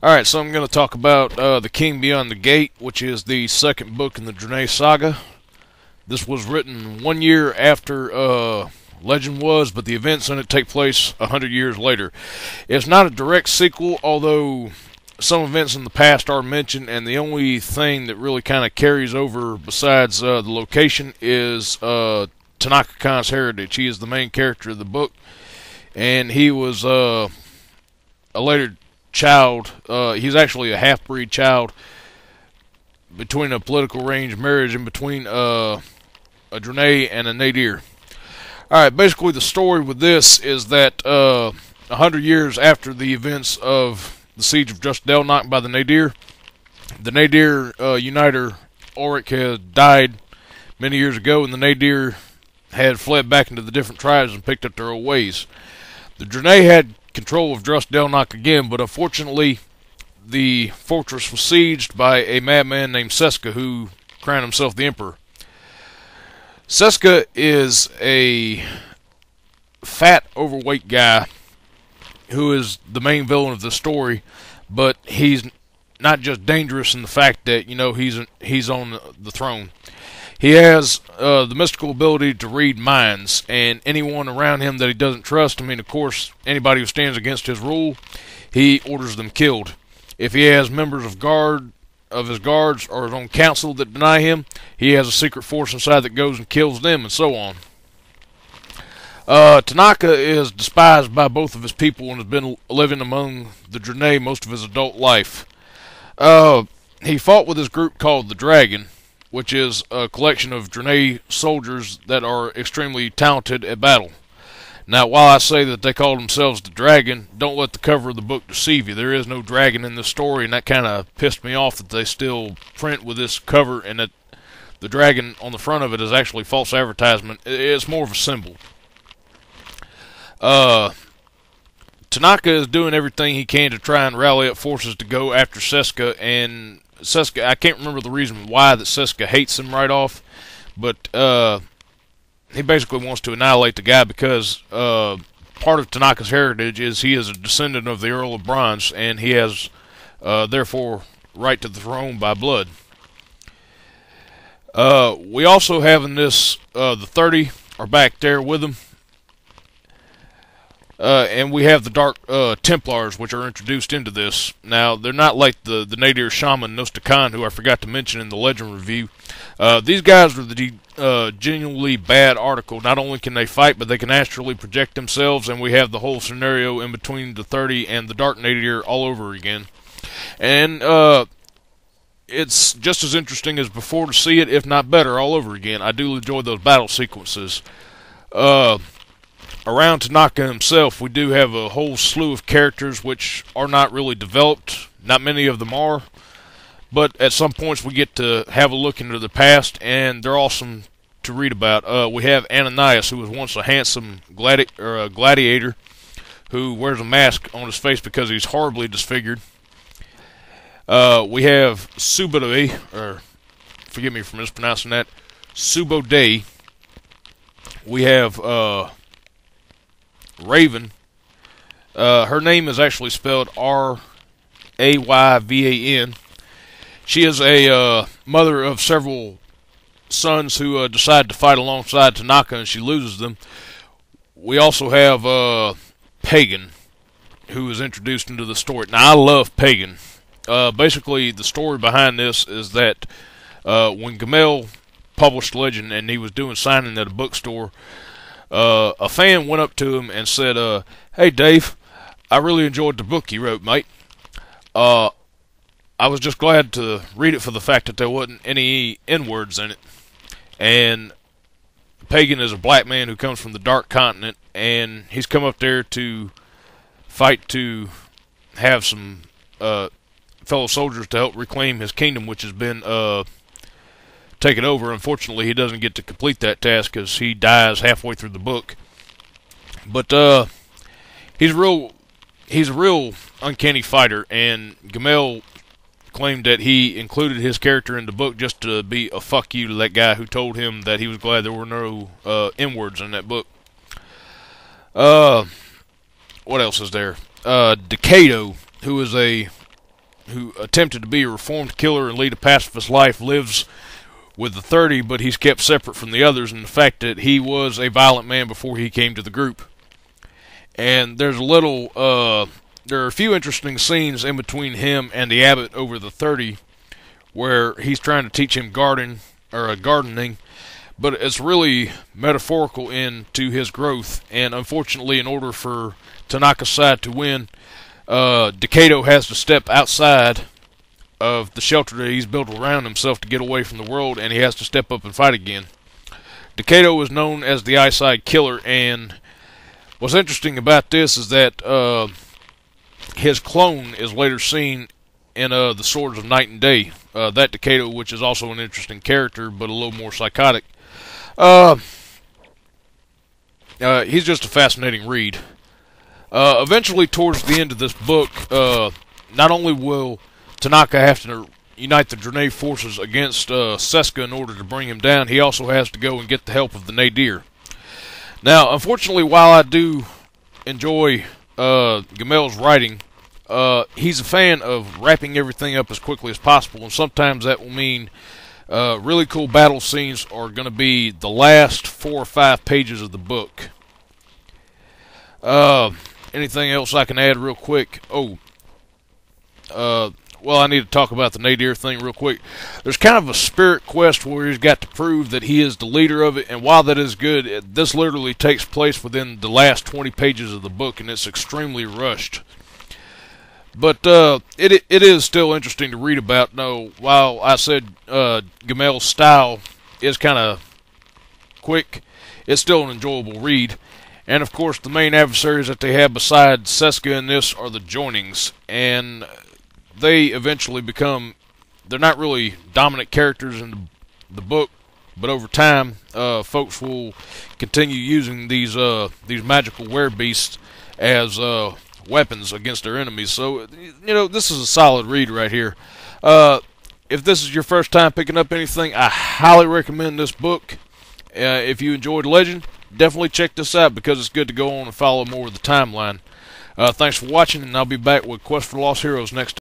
Alright, so I'm going to talk about The King Beyond the Gate, which is the second book in the Drenai saga. This was written 1 year after Legend was, but the events in it take place 100 years later. It's not a direct sequel, although some events in the past are mentioned, and the only thing that really kind of carries over besides the location is Tanaka Khan's heritage. He is the main character of the book, and he was a later child. He's actually a half-breed child between a political arranged marriage in between a Drenai and a Nadir. Alright, basically the story with this is that 100 years after the events of the siege of Delnak by the Nadir uniter Ulrich had died many years ago, and the Nadir had fled back into the different tribes and picked up their old ways. The Drenai had control of Delnak again, but unfortunately the fortress was sieged by a madman named Seska, who crowned himself the emperor. Seska is a fat, overweight guy who is the main villain of the story, but he's not just dangerous in the fact that, you know, he's on the throne. He has the mystical ability to read minds, and anyone around him that he doesn't trust, I mean, of course, anybody who stands against his rule, he orders them killed. If he has members of his guards or his own council that deny him, he has a secret force inside that goes and kills them, and so on. Tanaka is despised by both of his people and has been living among the Drenai most of his adult life. He fought with his group called the Dragon, which is a collection of Drenai soldiers that are extremely talented at battle. Now, while I say that they call themselves the Dragon, don't let the cover of the book deceive you. There is no dragon in this story, and that kind of pissed me off that they still print with this cover and that the dragon on the front of it is actually false advertisement. It's more of a symbol. Tanaka is doing everything he can to try and rally up forces to go after Seska, and Seska, I can't remember the reason why that Seska hates him right off, but he basically wants to annihilate the guy because part of Tanaka's heritage is he is a descendant of the Earl of Bronze, and he has therefore right to the throne by blood. We also have in this the 30 are back there with him, and we have the Dark Templars, which are introduced into this. Now, they're not like the Nadir Shaman Nosta Khan, who I forgot to mention in the Legend review. These guys are the genuinely bad article. Not only can they fight, but they can astrally project themselves, and we have the whole scenario in between the 30 and the Dark Nadir all over again. And it's just as interesting as before to see it, if not better, all over again. I do enjoy those battle sequences. Around Tanaka himself, we do have a whole slew of characters which are not really developed. Not many of them are. But at some points we get to have a look into the past, and they're awesome to read about. We have Ananias, who was once a handsome gladiator who wears a mask on his face because he's horribly disfigured. We have Subodai, or forgive me for mispronouncing that, Subodai. We have Raven. Her name is actually spelled R-A-Y-V-A-N. She is a mother of several sons who decide to fight alongside Tanaka, and she loses them. We also have Pagan, who is introduced into the story. Now, I love Pagan. Basically, the story behind this is that when Gemmell published Legend and he was doing signing at a bookstore, a fan went up to him and said, "Hey Dave, I really enjoyed the book you wrote, mate. I was just glad to read it for the fact that there wasn't any N-words in it." And Pagan is a black man who comes from the Dark Continent, and he's come up there to fight to have some fellow soldiers to help reclaim his kingdom, which has been taken over. Unfortunately, he doesn't get to complete that task because he dies halfway through the book. But he's a real uncanny fighter, and Gemmell claimed that he included his character in the book just to be a fuck you to that guy who told him that he was glad there were no N-words in that book. What else is there? Decado, who is a who attempted to be a reformed killer and lead a pacifist life, lives with the 30, but he's kept separate from the others, and the fact that he was a violent man before he came to the group. And there's there are a few interesting scenes in between him and the abbot over the 30, where he's trying to teach him gardening, but it's really metaphorical into his growth. And unfortunately, in order for Tanaka's side to win, Decado has to step outside of the shelter that he's built around himself to get away from the world, and he has to step up and fight again. Decado is known as the Eyeside Killer, and what's interesting about this is that his clone is later seen in the Swords of Night and Day. That Decado, which is also an interesting character, but a little more psychotic. He's just a fascinating read. Eventually, towards the end of this book, not only will Tanaka have to unite the Drenai forces against Seska in order to bring him down, he also has to go and get the help of the Nadir. Now, unfortunately, while I do enjoy Gemmell's writing, he's a fan of wrapping everything up as quickly as possible, and sometimes that will mean really cool battle scenes are going to be the last 4 or 5 pages of the book. Anything else I can add real quick? Well, I need to talk about the Nadir thing real quick. There's kind of a spirit quest where he's got to prove that he is the leader of it, and while that is good, this literally takes place within the last 20 pages of the book, and it's extremely rushed. But it is still interesting to read about. No, while I said Gemmell's style is kind of quick, it's still an enjoyable read. And of course, the main adversaries that they have besides Seska in this are the Joinings, and they eventually become, they're not really dominant characters in the book, but over time, folks will continue using these magical werebeasts as weapons against their enemies. So, you know, this is a solid read right here. If this is your first time picking up anything, I highly recommend this book. If you enjoyed Legend, definitely check this out because it's good to go on and follow more of the timeline. Thanks for watching, and I'll be back with Quest for Lost Heroes next time.